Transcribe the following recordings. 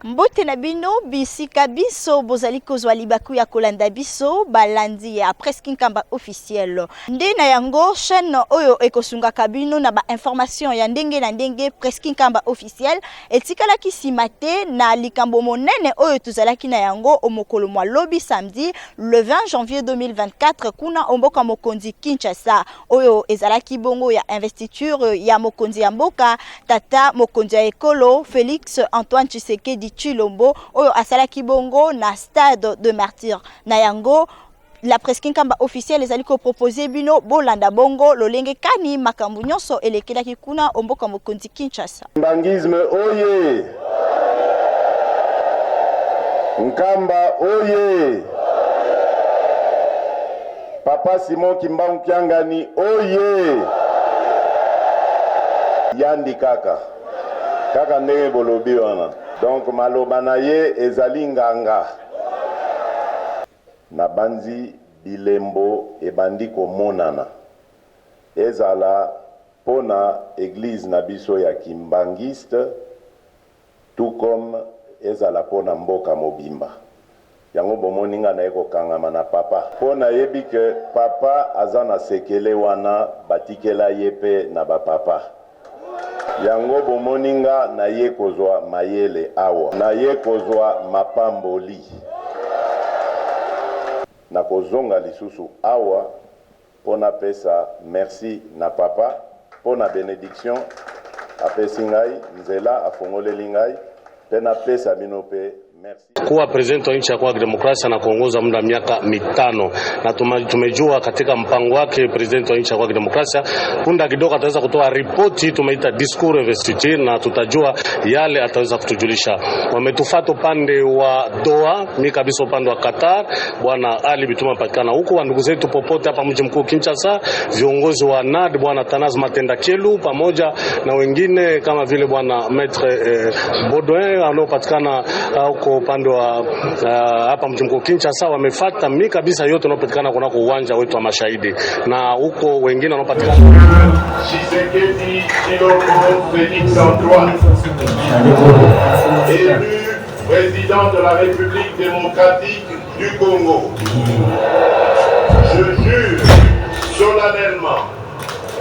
Mbote na bino bisika biso bozali kozwa libaku ya kolanda biso balandi ya presque nkamba officiel nde na yango chaîne oyo ekosunga kabino na ba information ya ndenge na ndenge presque nkamba officiel etikala kisimate na likambo monene oyo tuzalaki na yango omokolo mwa lobi samedi le 20 janvier 2024 kuna omboka mokonzi Kinshasa oyo ezalaki bongo ya investiture ya mokonzi ya mboka tata mokonzi ya ekolo Félix Antoine Tshisekedi Chilombo oyo asalaki bongo na stade de martyr na yango la presque nkamba officielle ezali ko proposer bino bolanda bongo lolenge kani makambu nyonso elekelaki kuna omboka mokonzi Kinshasa. Mbangisme oye, Nkamba oye, Papa Simon Kimbangu Kiangani oye, Yandi kaka ndenge bolobi wana. Donc maloba na ye ezali nganga na banzi bilembo ebandi komonana ezala pona église na biso ya kimbangiste tout comme ezala pona mboka mobimba yango bomoninga na eko kangama na papa pona yebi ke papa azana sekele wana batikela yepe na bapapa yango bomoninga na ye kozwa mayele awa na ye kozwa mapamboli na kozonga lisusu awa pona pesa merci na papa pona benediction apesi ngai nzela afongoleli ngai pena pesa bino pe merci. Kuwa president wa nchi ya kwa demokrasia na kuongoza muda miaka 5 na tumejua katika mpango wake president wa nchi ya kwa demokrasia punda kidogo ataweza kutoa ripoti tumeita discours investiture na tutajua yale ataweza kutujulisha. Wametufuata upande wa Doha, mimi kabisa upande wa Qatar, bwana Ali Bituma patikana huko, wa ndugu zetu popote hapa mji mkuu Kinshasa, viongozi wa NAD bwana Tanaz Matenda Kelu pamoja na wengine kama vile bwana Maître Baudouin anaopatikana huko upande wa hapa mji mkuu Kinshasa. Wamefuata mimi kabisa yote yanayopatikana kunako uwanja wetu wa Mashahidi na huko wengine wanaopatikana Tshisekedi Chilombo Félix Antoine élu président de la République démocratique du Congo. Je jure solennellement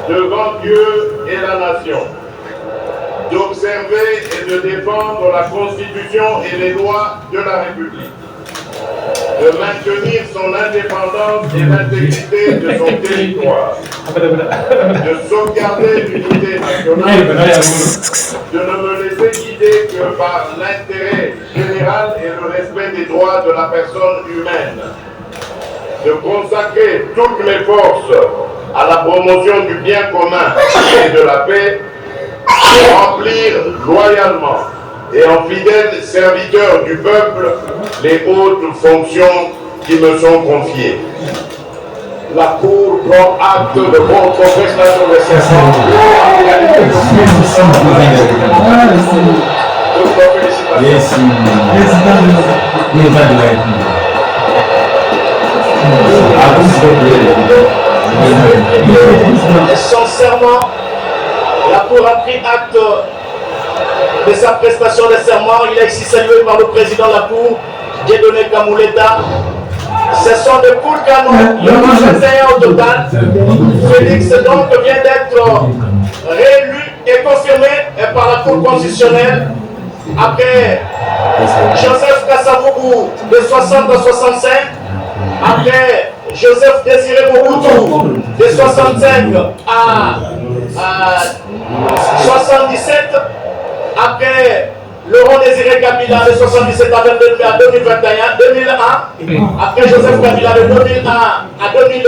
devant Dieu et la nation d'observer et de défendre la Constitution et les lois de la République, de maintenir son indépendance et l'intégrité de son territoire, de sauvegarder l'unité nationale, de ne me laisser guider que par l'intérêt général et le respect des droits de la personne humaine, de consacrer toutes mes forces à la promotion du bien commun et de la paix, de remplir loyalement et en fidèle serviteur du peuple les hautes fonctions qui me sont confiées. La Cour prend acte de votre prestation de serment en qualité de son serment. La Cour a pris acte de sa prestation de serment. Il est ici salué par le président de la Cour, Dieudonné Kamouleta. Ce sont des poules canons, il y en a 21 au total. Félix donc vient d'être réélu et confirmé par la Cour constitutionnelle après Joseph Kasavubu de 60 à 65, après Joseph Désiré Mobutu de 65 à 77, après Laurent Désiré Kabila de 77 à 2001, après Joseph Kabila de 2001 à 18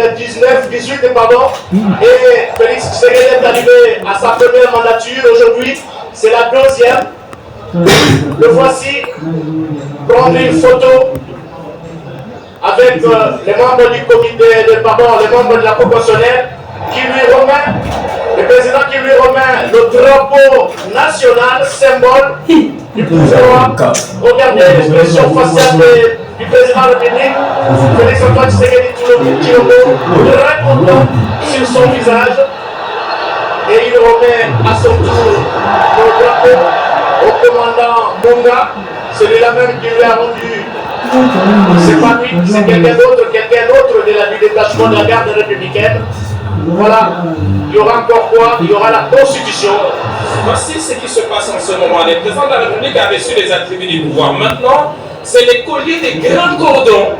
et Félix Tshisekedi est arrivé à sa première mandature aujourd'hui, c'est la deuxième. Le voici prendre une photo avec les membres du comité, les membres de la proportionnelle qui lui remet, le président qui lui remet le drapeau national, symbole du pouvoir. Regardez l'expression faciale du président de la République, Félix Antoine Tshisekedi Chilombo, très content sur son visage, et il remet à son tour le drapeau au commandant Bonga. celui-là même qui lui a rendu. C'est pas lui, c'est quelqu'un d'autre de la du détachement de la garde républicaine. Voilà, il y aura encore quoi? Il y aura la Constitution. Voici ce qui se passe en ce moment. Le président de la République a reçu les attributs du pouvoir. Maintenant, c'est les colliers des grands cordons.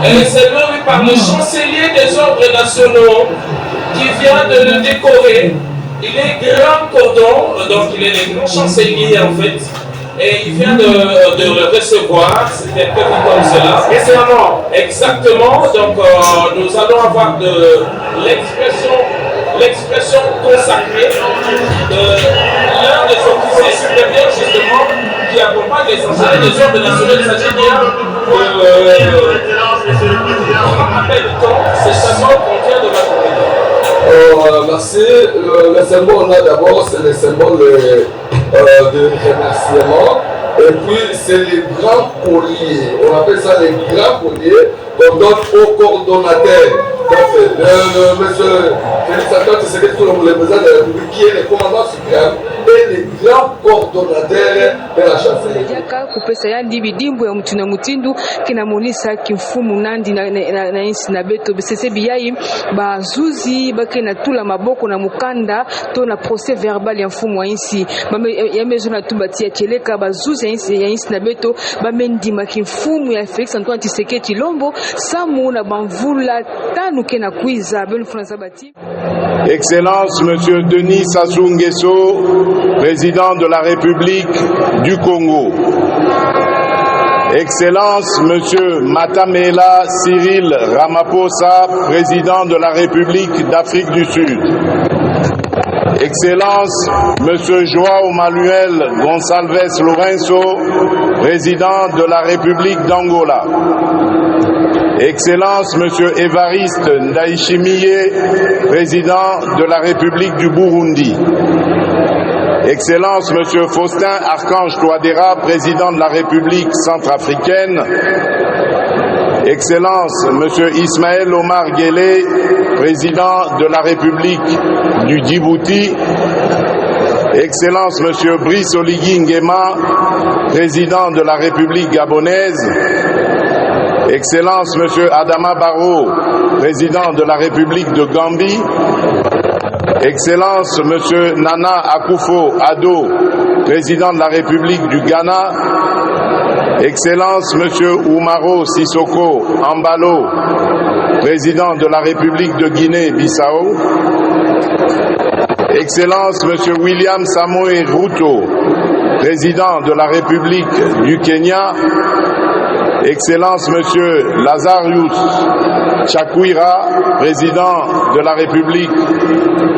Et c'est levé par le chancelier des ordres nationaux qui vient de le décorer. Il est grand cordon, donc il est le grand chancelier en fait. Et il vient de le recevoir, c'était un peu comme cela. Et c'est la mort. Exactement, donc nous allons avoir de l'expression consacrée de l'un des officiers supérieurs justement qui accompagne les anciens des ordres nationaux. Il s'agit bien c'est seulement qu'on vient de la merci. Le symbole on a d'abord, c'est le symbole de remerciement. Et puis c'est les grands colliers. On appelle ça les grands colliers qu'on donne au coordonnateur. Donc le monsieur Félix Antoine Tshisekedi, le président de la République, qui est le commandant suprême et les grands coordonnateurs de la chancellerie. Kupesa yandi bidimbo ya mutuna mutindu kina monisa kimfumu nandi na insi na beto besese biyai bazuzi bakena tula maboko na mukanda to na procès verbal ya mfumu wa insi ya mezo na tumbati ya cheleka bazuzi ya insi na beto bamendima kimfumu ya Félix Antoine Tshisekedi Lombo samu na bamvula tanu kena kuiza benu François Bati. Excellence Monsieur Denis Sassou Nguesso, président de la République du Congo. Excellence Monsieur Matamela Cyril Ramaphosa, président de la République d'Afrique du Sud. Excellence Monsieur João Manuel Gonçalves Lourenço, président de la République d'Angola. Excellence Monsieur Évariste Ndayishimiye, président de la République du Burundi. Excellence Monsieur Faustin Archange Touadéra, président de la République centrafricaine. Excellence Monsieur Ismaël Omar Guelleh, président de la République du Djibouti. Excellence Monsieur Brice Oligui Nguema, président de la République gabonaise. Excellence Monsieur Adama Barrow, président de la République de Gambie. Excellence Monsieur Nana Akufo-Addo, président de la République du Ghana. Excellence Monsieur Umaro Sissoko Ambalo, président de la République de Guinée-Bissau. Excellence Monsieur William Samoei Ruto, président de la République du Kenya. Excellence Monsieur Lazarus Chakwera, président de la République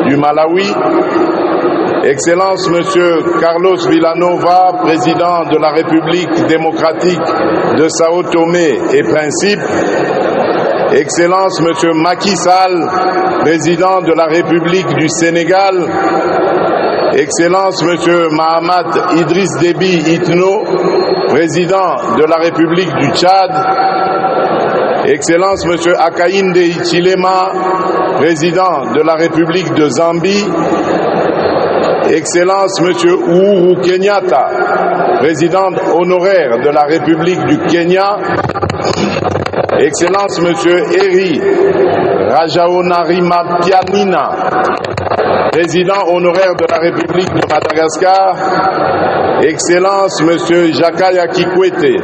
du Malawi. Excellence Monsieur Carlos Villanova, président de la République démocratique de Sao Tomé et Principe. Excellence Monsieur Macky Sall, président de la République du Sénégal. Excellence Monsieur Mahamat Idriss Déby Itno, président de la République du Tchad. Excellence Monsieur Hakainde Hichilema, président de la République de Zambie. Excellence Monsieur Uhuru Kenyatta, président honoraire de la République du Kenya. Excellence Monsieur Eri Rajaonarimampianina, président honoraire de la République de Madagascar. Excellence Monsieur Jakaya Kikwete,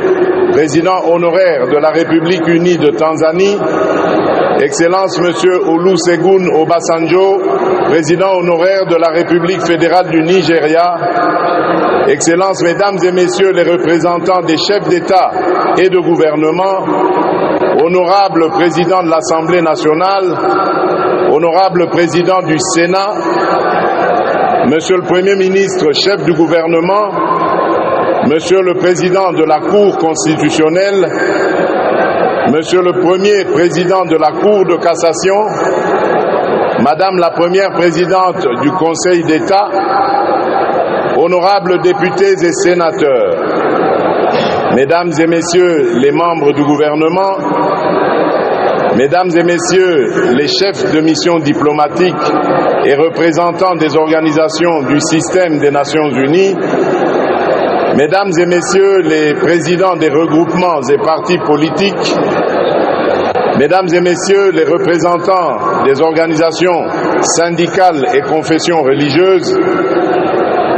président honoraire de la République unie de Tanzanie. Excellence Monsieur Olusegun Obasanjo, président honoraire de la République fédérale du Nigeria. Excellences, Mesdames et Messieurs les représentants des chefs d'État et de gouvernement, honorable Président de l'Assemblée nationale, honorable Président du Sénat, Monsieur le Premier ministre, chef du gouvernement, Monsieur le Président de la Cour constitutionnelle, Monsieur le Premier Président de la Cour de cassation, Madame la Première Présidente du Conseil d'État, honorables députés et sénateurs, Mesdames et Messieurs les membres du gouvernement, Mesdames et Messieurs les chefs de mission diplomatiques et représentants des organisations du système des Nations Unies, Mesdames et Messieurs les présidents des regroupements et partis politiques, Mesdames et Messieurs les représentants des organisations syndicales et confessions religieuses,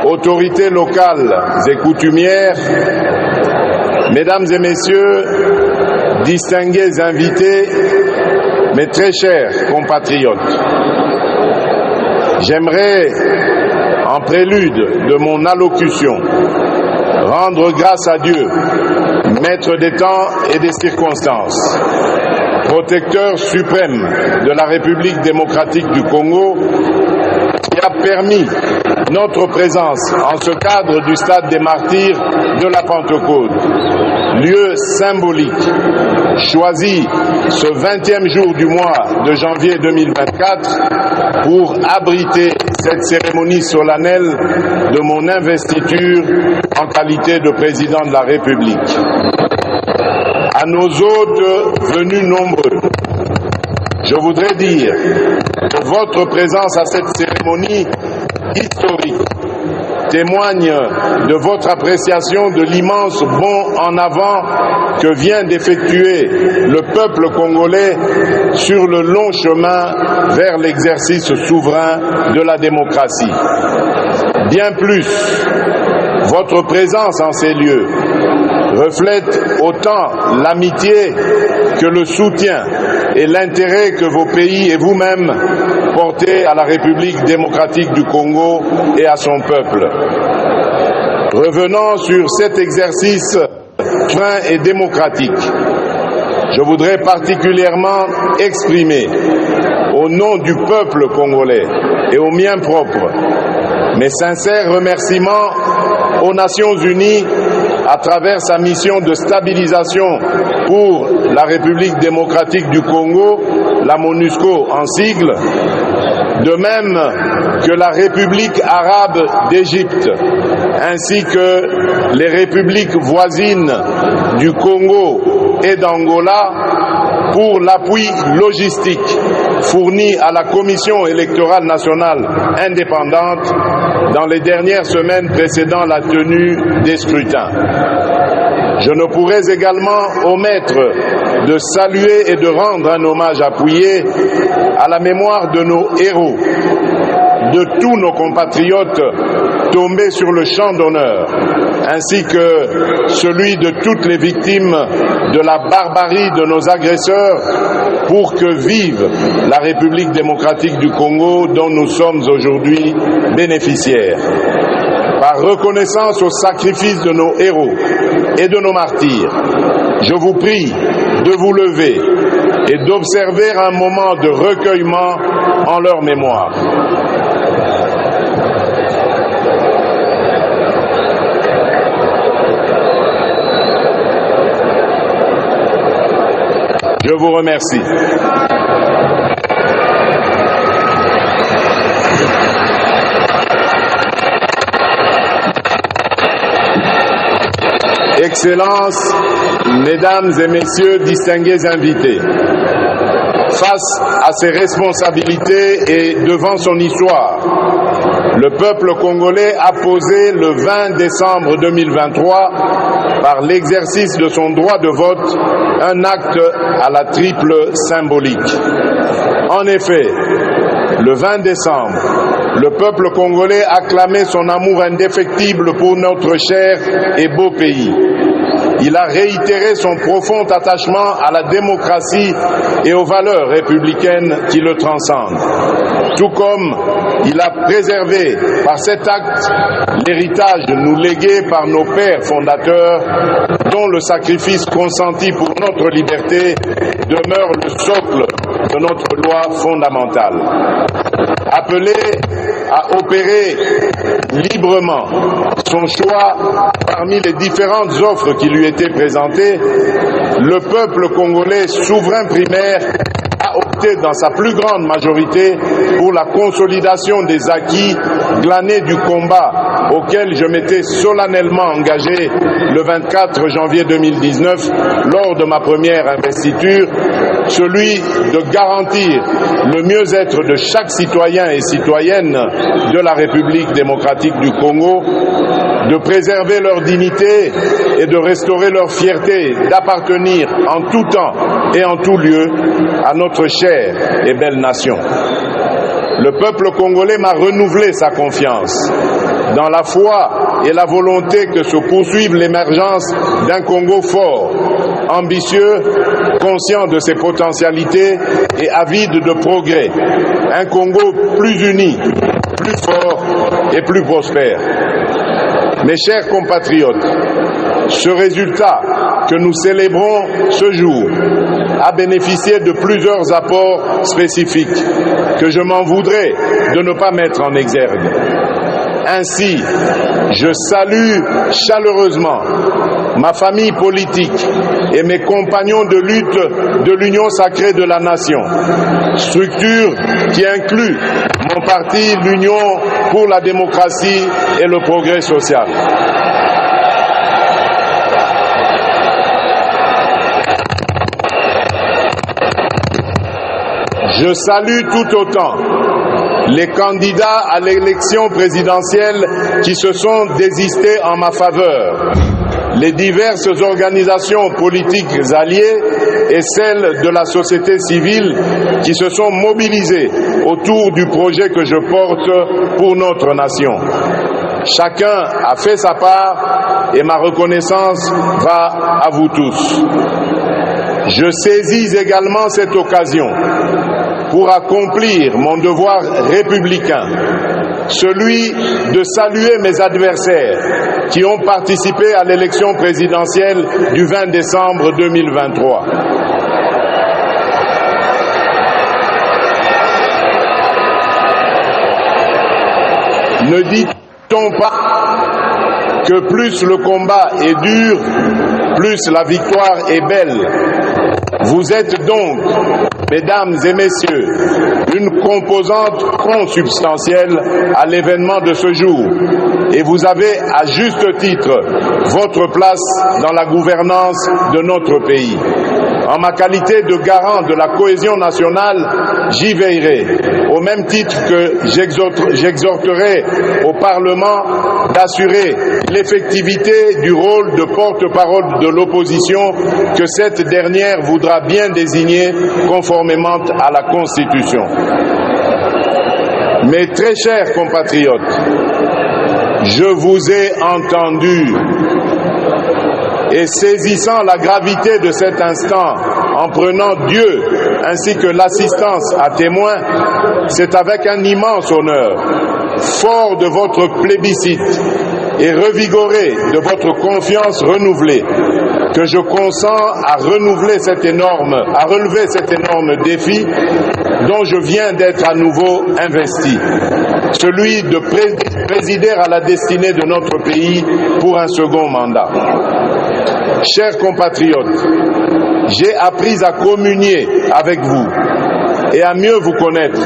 autorités locales et coutumières, Mesdames et Messieurs, distingués invités, mes très chers compatriotes, j'aimerais, en prélude de mon allocution, rendre grâce à Dieu, maître des temps et des circonstances, protecteur suprême de la République démocratique du Congo, qui a permis notre présence en ce cadre du stade des martyrs de la Pentecôte, lieu symbolique choisi ce 20e jour du mois de janvier 2024 pour abriter cette cérémonie solennelle de mon investiture en qualité de président de la République. À nos hôtes venus nombreux, je voudrais dire que votre présence à cette cérémonie historique témoigne de votre appréciation de l'immense bond en avant que vient d'effectuer le peuple congolais sur le long chemin vers l'exercice souverain de la démocratie. Bien plus, votre présence en ces lieux reflète autant l'amitié que le soutien et l'intérêt que vos pays et vous-même portez à la République démocratique du Congo et à son peuple. Revenons sur cet exercice souverain et démocratique. Je voudrais particulièrement exprimer, au nom du peuple congolais et au mien propre, mes sincères remerciements aux Nations Unies à travers sa mission de stabilisation pour la République démocratique du Congo, la MONUSCO en sigle, de même que la République arabe d'Égypte, ainsi que les républiques voisines du Congo et d'Angola pour l'appui logistique fourni à la Commission électorale nationale indépendante dans les dernières semaines précédant la tenue des scrutins. Je ne pourrais également omettre de saluer et de rendre un hommage appuyé à la mémoire de nos héros, de tous nos compatriotes tombés sur le champ d'honneur, ainsi que celui de toutes les victimes de la barbarie de nos agresseurs, pour que vive la République démocratique du Congo dont nous sommes aujourd'hui bénéficiaires. Par reconnaissance au sacrifice de nos héros et de nos martyrs, je vous prie de vous lever et d'observer un moment de recueillement en leur mémoire. Je vous remercie. Excellences, Mesdames et Messieurs distingués invités, face à ses responsabilités et devant son histoire, le peuple congolais a posé le 20 décembre 2023, par l'exercice de son droit de vote, un acte à la triple symbolique. En effet, le 20 décembre, le peuple congolais a clamé son amour indéfectible pour notre cher et beau pays. Il a réitéré son profond attachement à la démocratie et aux valeurs républicaines qui le transcendent. Tout comme il a préservé par cet acte l'héritage nous légué par nos pères fondateurs, dont le sacrifice consenti pour notre liberté demeure le socle de notre loi fondamentale. Appelé à opérer librement son choix parmi les différentes offres qui lui étaient présentées, le peuple congolais souverain primaire a opté dans sa plus grande majorité pour la consolidation des acquis glanée du combat auquel je m'étais solennellement engagé le 24 janvier 2019 lors de ma première investiture, celui de garantir le mieux-être de chaque citoyen et citoyenne de la République démocratique du Congo, de préserver leur dignité et de restaurer leur fierté d'appartenir en tout temps et en tout lieu à notre chère et belle nation. Le peuple congolais m'a renouvelé sa confiance dans la foi et la volonté que se poursuive l'émergence d'un Congo fort, ambitieux, conscient de ses potentialités et avide de progrès. Un Congo plus uni, plus fort et plus prospère. Mes chers compatriotes, ce résultat que nous célébrons ce jour a bénéficié de plusieurs apports spécifiques que je m'en voudrais de ne pas mettre en exergue. Ainsi, je salue chaleureusement ma famille politique et mes compagnons de lutte de l'Union sacrée de la nation, structure qui inclut mon parti, l'Union pour la démocratie et le progrès social. Je salue tout autant les candidats à l'élection présidentielle qui se sont désistés en ma faveur, les diverses organisations politiques alliées et celles de la société civile qui se sont mobilisées autour du projet que je porte pour notre nation. Chacun a fait sa part et ma reconnaissance va à vous tous. Je saisis également cette occasion pour accomplir mon devoir républicain, celui de saluer mes adversaires qui ont participé à l'élection présidentielle du 20 décembre 2023. Ne dit-on pas que plus le combat est dur, plus la victoire est belle? Vous êtes donc, mesdames et messieurs, une composante consubstantielle à l'événement de ce jour et vous avez à juste titre votre place dans la gouvernance de notre pays. En ma qualité de garant de la cohésion nationale, j'y veillerai, au même titre que j'exhorterai au Parlement d'assurer l'effectivité du rôle de porte-parole de l'opposition que cette dernière voudra bien désigner conformément à la Constitution. Mes très chers compatriotes, je vous ai entendus et saisissant la gravité de cet instant, en prenant Dieu ainsi que l'assistance à témoin, c'est avec un immense honneur, fort de votre plébiscite et revigoré de votre confiance renouvelée, que je consens à relever cet énorme défi dont je viens d'être à nouveau investi, celui de présider à la destinée de notre pays pour un second mandat. Chers compatriotes, j'ai appris à communier avec vous et à mieux vous connaître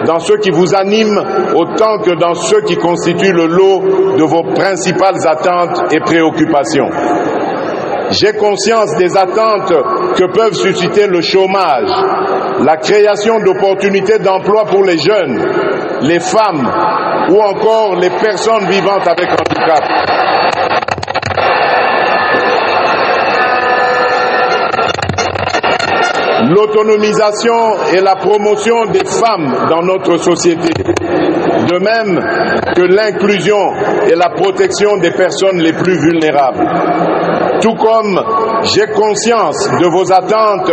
dans ce qui vous anime autant que dans ce qui constitue le lot de vos principales attentes et préoccupations. J'ai conscience des attentes que peuvent susciter le chômage, la création d'opportunités d'emploi pour les jeunes, les femmes ou encore les personnes vivant avec handicap. L'autonomisation et la promotion des femmes dans notre société, de même que l'inclusion et la protection des personnes les plus vulnérables. Tout comme j'ai conscience de vos attentes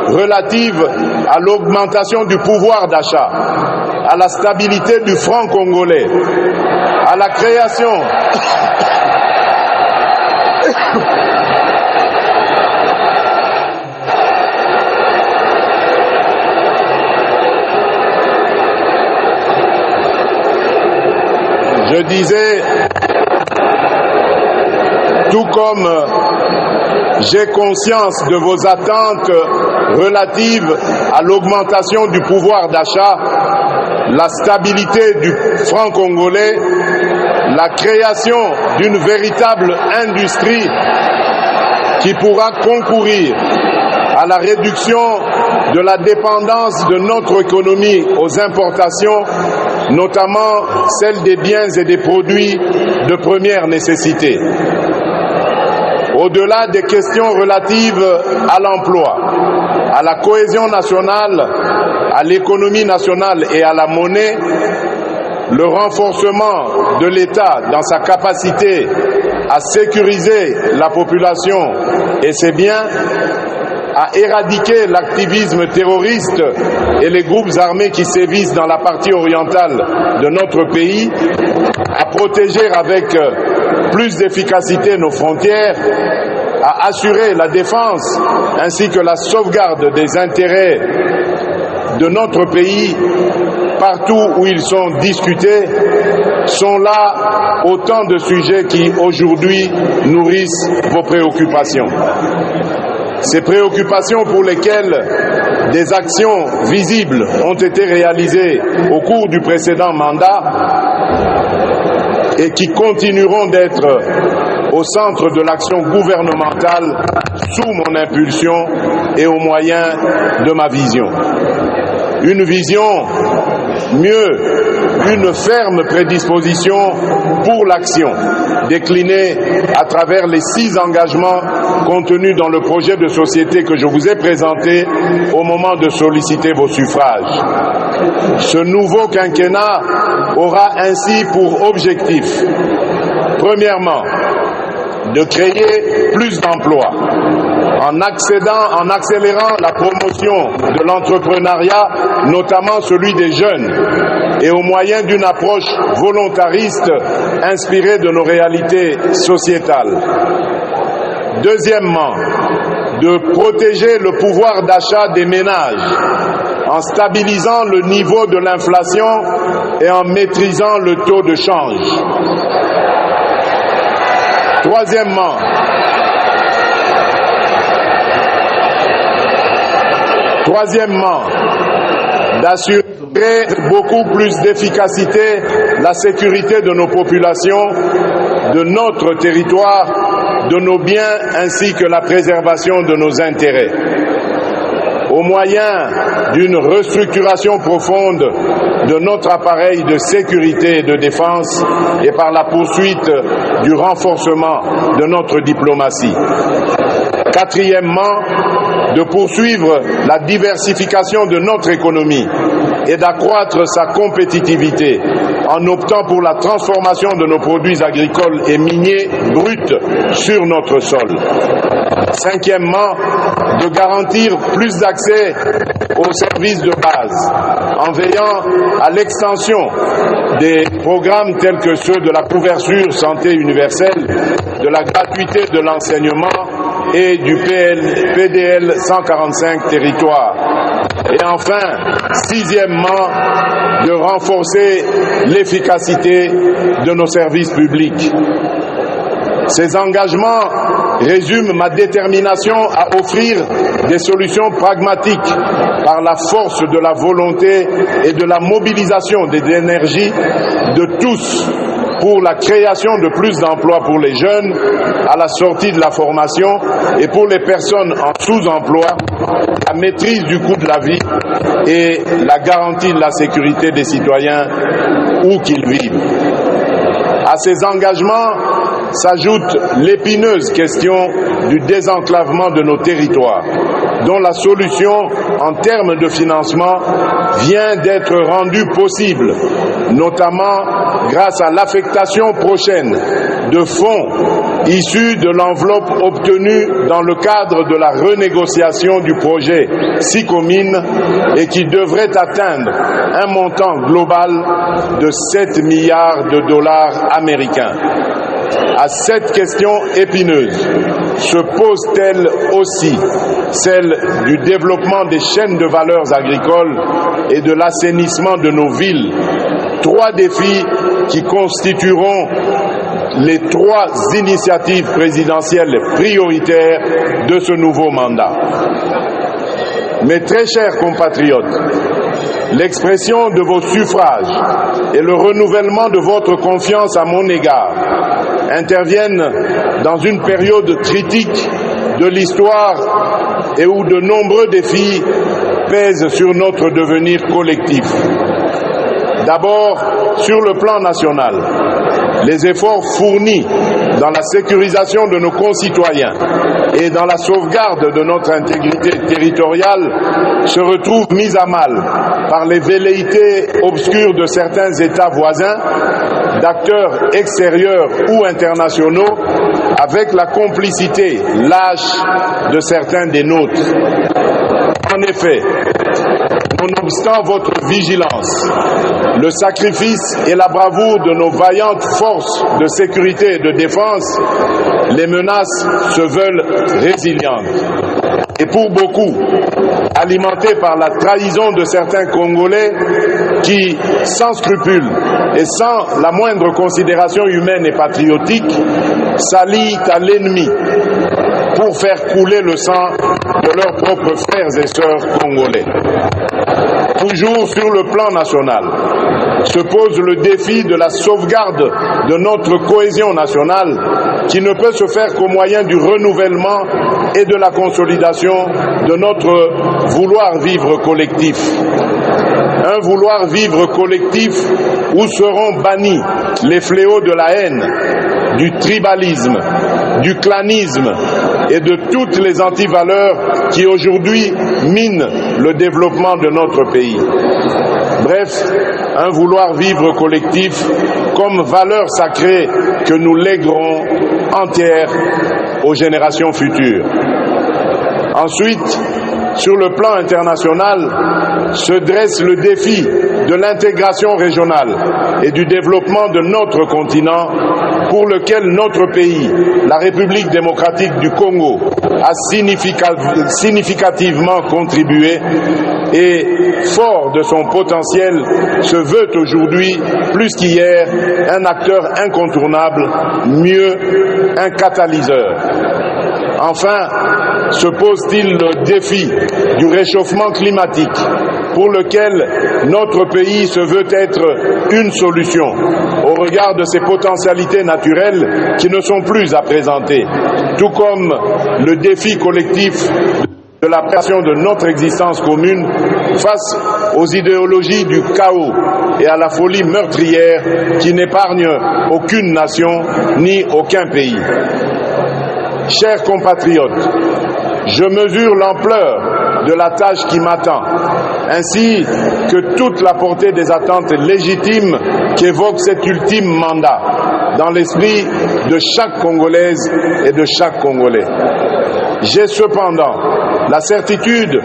relatives à l'augmentation du pouvoir d'achat, à la stabilité du franc congolais, à la création Je disais, tout comme j'ai conscience de vos attentes relatives à l'augmentation du pouvoir d'achat, la stabilité du franc congolais, la création d'une véritable industrie qui pourra concourir à la réduction de la dépendance de notre économie aux importations, notamment celle des biens et des produits de première nécessité. Au-delà des questions relatives à l'emploi, à la cohésion nationale, à l'économie nationale et à la monnaie, le renforcement de l'État dans sa capacité à sécuriser la population et ses biens, à éradiquer l'activisme terroriste et les groupes armés qui sévissent dans la partie orientale de notre pays, à protéger avec plus d'efficacité nos frontières, à assurer la défense ainsi que la sauvegarde des intérêts de notre pays partout où ils sont discutés, sont là autant de sujets qui aujourd'hui nourrissent vos préoccupations. Ces préoccupations pour lesquelles des actions visibles ont été réalisées au cours du précédent mandat et qui continueront d'être au centre de l'action gouvernementale sous mon impulsion et au moyen de ma vision. Une vision, mieux, une ferme prédisposition pour l'action, déclinée à travers les 6 engagements contenus dans le projet de société que je vous ai présenté au moment de solliciter vos suffrages. Ce nouveau quinquennat aura ainsi pour objectif, premièrement, de créer plus d'emplois en accélérant la promotion de l'entrepreneuriat, notamment celui des jeunes, et au moyen d'une approche volontariste inspirée de nos réalités sociétales. Deuxièmement, de protéger le pouvoir d'achat des ménages en stabilisant le niveau de l'inflation et en maîtrisant le taux de change. Troisièmement, d'assurer beaucoup plus d'efficacité la sécurité de nos populations, de notre territoire, de nos biens ainsi que la préservation de nos intérêts. Au moyen d'une restructuration profonde de notre appareil de sécurité et de défense et par la poursuite du renforcement de notre diplomatie. Quatrièmement, de poursuivre la diversification de notre économie et d'accroître sa compétitivité en optant pour la transformation de nos produits agricoles et miniers bruts sur notre sol. Cinquièmement, de garantir plus d'accès aux services de base en veillant à l'extension des programmes tels que ceux de la couverture santé universelle, de la gratuité de l'enseignement et du PDL 145 territoires. Et enfin, sixièmement, de renforcer l'efficacité de nos services publics. Ces engagements résument ma détermination à offrir des solutions pragmatiques par la force de la volonté et de la mobilisation des énergies de tous pour la création de plus d'emplois pour les jeunes à la sortie de la formation et pour les personnes en sous-emploi, la maîtrise du coût de la vie et la garantie de la sécurité des citoyens où qu'ils vivent. À ces engagements s'ajoute l'épineuse question du désenclavement de nos territoires, dont la solution en termes de financement vient d'être rendue possible, notamment grâce à l'affectation prochaine de fonds issus de l'enveloppe obtenue dans le cadre de la renégociation du projet SICOMINE et qui devrait atteindre un montant global de 7 milliards de dollars américains. À cette question épineuse se pose-t-elle aussi celle du développement des chaînes de valeurs agricoles et de l'assainissement de nos villes, 3 défis qui constitueront les 3 initiatives présidentielles prioritaires de ce nouveau mandat. Mes très chers compatriotes, l'expression de vos suffrages et le renouvellement de votre confiance à mon égard interviennent dans une période critique de l'histoire et où de nombreux défis pèsent sur notre devenir collectif. D'abord, sur le plan national, les efforts fournis dans la sécurisation de nos concitoyens et dans la sauvegarde de notre intégrité territoriale se retrouvent mis à mal par les velléités obscures de certains États voisins, d'acteurs extérieurs ou internationaux, avec la complicité lâche de certains des nôtres. En effet, nonobstant votre vigilance, le sacrifice et la bravoure de nos vaillantes forces de sécurité et de défense, les menaces se veulent résilientes. Et pour beaucoup, alimentées par la trahison de certains Congolais qui, sans scrupule et sans la moindre considération humaine et patriotique, s'allient à l'ennemi pour faire couler le sang de leurs propres frères et sœurs congolais. Toujours sur le plan national, se pose le défi de la sauvegarde de notre cohésion nationale qui ne peut se faire qu'au moyen du renouvellement et de la consolidation de notre vouloir vivre collectif. Un vouloir vivre collectif où seront bannis les fléaux de la haine, du tribalisme, du clanisme et de toutes les antivaleurs qui aujourd'hui minent le développement de notre pays. Bref, un vouloir vivre collectif comme valeur sacrée que nous léguerons entière aux générations futures. Ensuite, sur le plan international, se dresse le défi de l'intégration régionale et du développement de notre continent pour lequel notre pays, la République démocratique du Congo, a significativement contribué et, fort de son potentiel, se veut aujourd'hui, plus qu'hier, un acteur incontournable, mieux, un catalyseur. Enfin, se pose-t-il le défi du réchauffement climatique pour lequel notre pays se veut être une solution au regard de ses potentialités naturelles qui ne sont plus à présenter, tout comme le défi collectif de la création de notre existence commune face aux idéologies du chaos et à la folie meurtrière qui n'épargnent aucune nation ni aucun pays. Chers compatriotes, je mesure l'ampleur de la tâche qui m'attend, ainsi que toute la portée des attentes légitimes qu'évoque cet ultime mandat dans l'esprit de chaque Congolaise et de chaque Congolais. J'ai cependant la certitude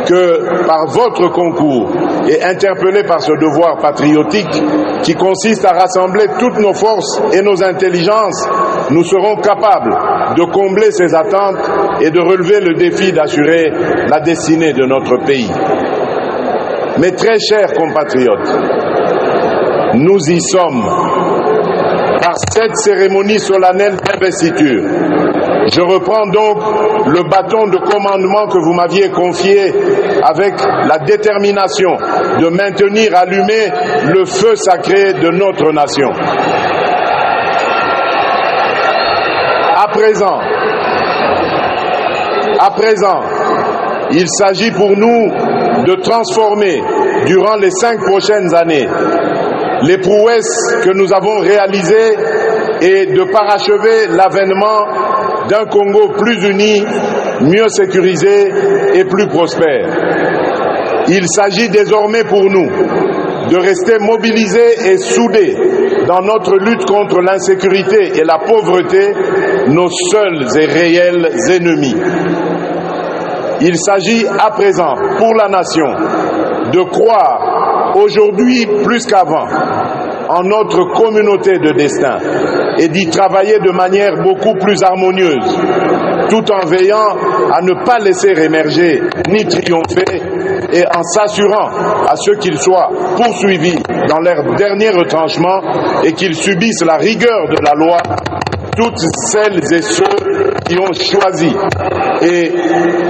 que par votre concours et interpellé par ce devoir patriotique qui consiste à rassembler toutes nos forces et nos intelligences, nous serons capables de combler ces attentes et de relever le défi d'assurer la destinée de notre pays. Mes très chers compatriotes, nous y sommes. Par cette cérémonie solennelle d'investiture, je reprends donc le bâton de commandement que vous m'aviez confié avec la détermination de maintenir allumé le feu sacré de notre nation. À présent, il s'agit pour nous de transformer durant les 5 prochaines années les prouesses que nous avons réalisées et de parachever l'avènement d'un Congo plus uni, mieux sécurisé et plus prospère. Il s'agit désormais pour nous de rester mobilisés et soudés dans notre lutte contre l'insécurité et la pauvreté, nos seuls et réels ennemis. Il s'agit à présent pour la nation de croire aujourd'hui plus qu'avant en notre communauté de destin et d'y travailler de manière beaucoup plus harmonieuse, tout en veillant à ne pas laisser émerger ni triompher et en s'assurant à ceux qu'ils soient poursuivis dans leur dernier retranchement et qu'ils subissent la rigueur de la loi, toutes celles et ceux qui ont choisi et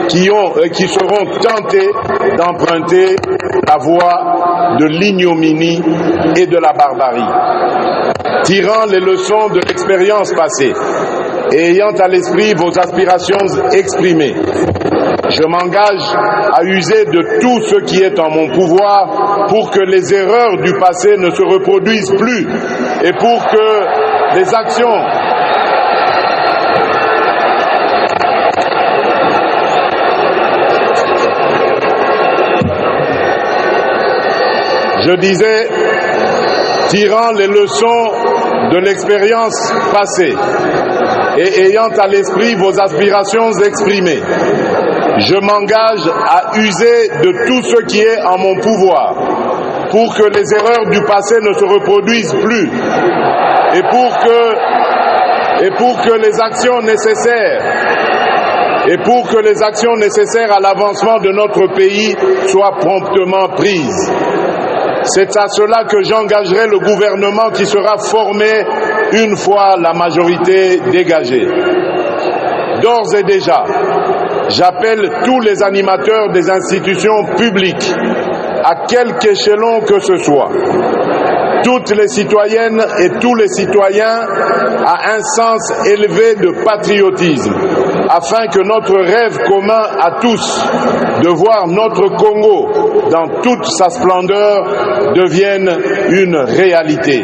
qui seront tentés d'emprunter la voie de l'ignominie et de la barbarie. Tirant les leçons de l'expérience passée et ayant à l'esprit vos aspirations exprimées, je m'engage à user de tout ce qui est en mon pouvoir pour que les erreurs du passé ne se reproduisent plus et pour que les actions Je disais, tirant les leçons de l'expérience passée et ayant à l'esprit vos aspirations exprimées, je m'engage à user de tout ce qui est en mon pouvoir pour que les erreurs du passé ne se reproduisent plus et pour que les actions nécessaires à l'avancement de notre pays soient promptement prises. C'est à cela que j'engagerai le gouvernement qui sera formé une fois la majorité dégagée. D'ores et déjà, j'appelle tous les animateurs des institutions publiques, à quelque échelon que ce soit, toutes les citoyennes et tous les citoyens à un sens élevé de patriotisme, afin que notre rêve commun à tous de voir notre Congo dans toute sa splendeur devienne une réalité.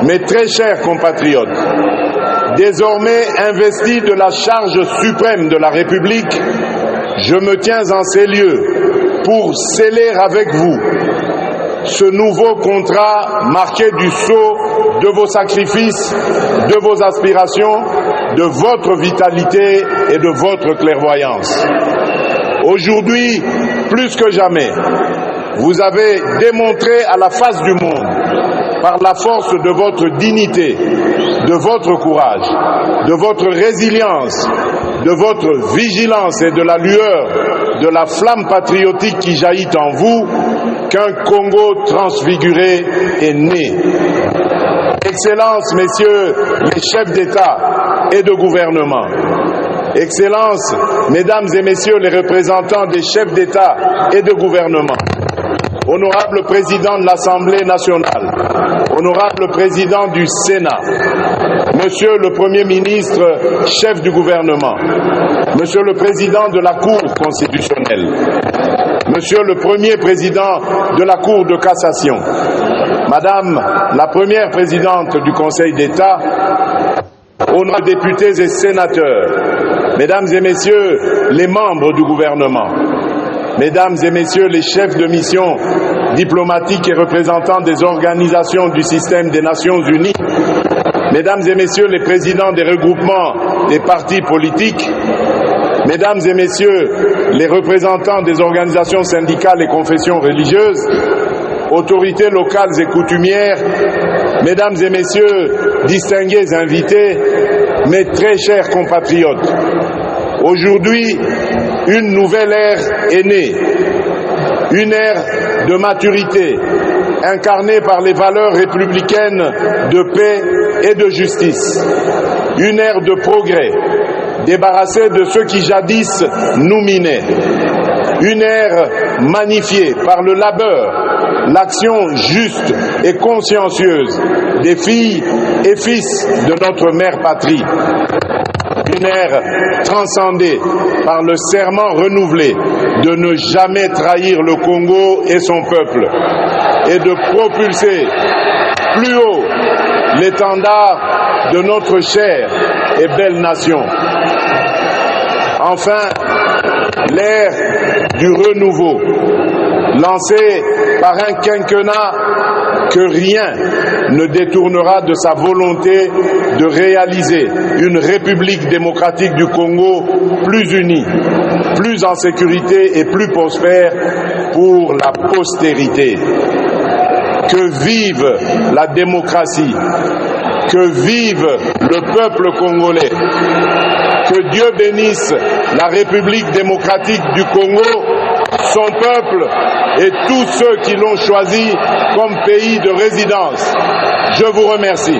Mes très chers compatriotes, désormais investi de la charge suprême de la République, je me tiens en ces lieux pour sceller avec vous ce nouveau contrat marqué du sceau de vos sacrifices, de vos aspirations, de votre vitalité et de votre clairvoyance. Aujourd'hui, plus que jamais, vous avez démontré à la face du monde, par la force de votre dignité, de votre courage, de votre résilience, de votre vigilance et de la lueur de la flamme patriotique qui jaillit en vous, qu'un Congo transfiguré est né. Excellences, messieurs les chefs d'État et de gouvernement, Excellences, mesdames et messieurs les représentants des chefs d'État et de gouvernement, honorable président de l'Assemblée nationale, honorable président du Sénat, monsieur le Premier ministre, chef du gouvernement, monsieur le président de la Cour constitutionnelle, monsieur le premier président de la Cour de cassation, madame la première présidente du Conseil d'État, honorables députés et sénateurs, mesdames et messieurs les membres du gouvernement, mesdames et messieurs les chefs de mission diplomatiques et représentants des organisations du système des Nations Unies, mesdames et messieurs les présidents des regroupements des partis politiques, mesdames et messieurs les représentants des organisations syndicales et confessions religieuses, autorités locales et coutumières, mesdames et messieurs distingués invités, mes très chers compatriotes, aujourd'hui, une nouvelle ère est née, une ère de maturité, incarnée par les valeurs républicaines de paix et de justice, une ère de progrès, débarrassée de ceux qui jadis nous minaient, une ère magnifiée par le labeur, l'action juste et consciencieuse des filles et fils de notre mère patrie, une ère transcendée par le serment renouvelé de ne jamais trahir le Congo et son peuple et de propulser plus haut l'étendard de notre chère et belle nation. Enfin, l'ère du renouveau, lancée par un quinquennat que rien ne détournera de sa volonté de réaliser une République démocratique du Congo plus unie, plus en sécurité et plus prospère pour la postérité. Que vive la démocratie, que vive le peuple congolais, que Dieu bénisse la République démocratique du Congo, son peuple et tous ceux qui l'ont choisi comme pays de résidence. Je vous remercie.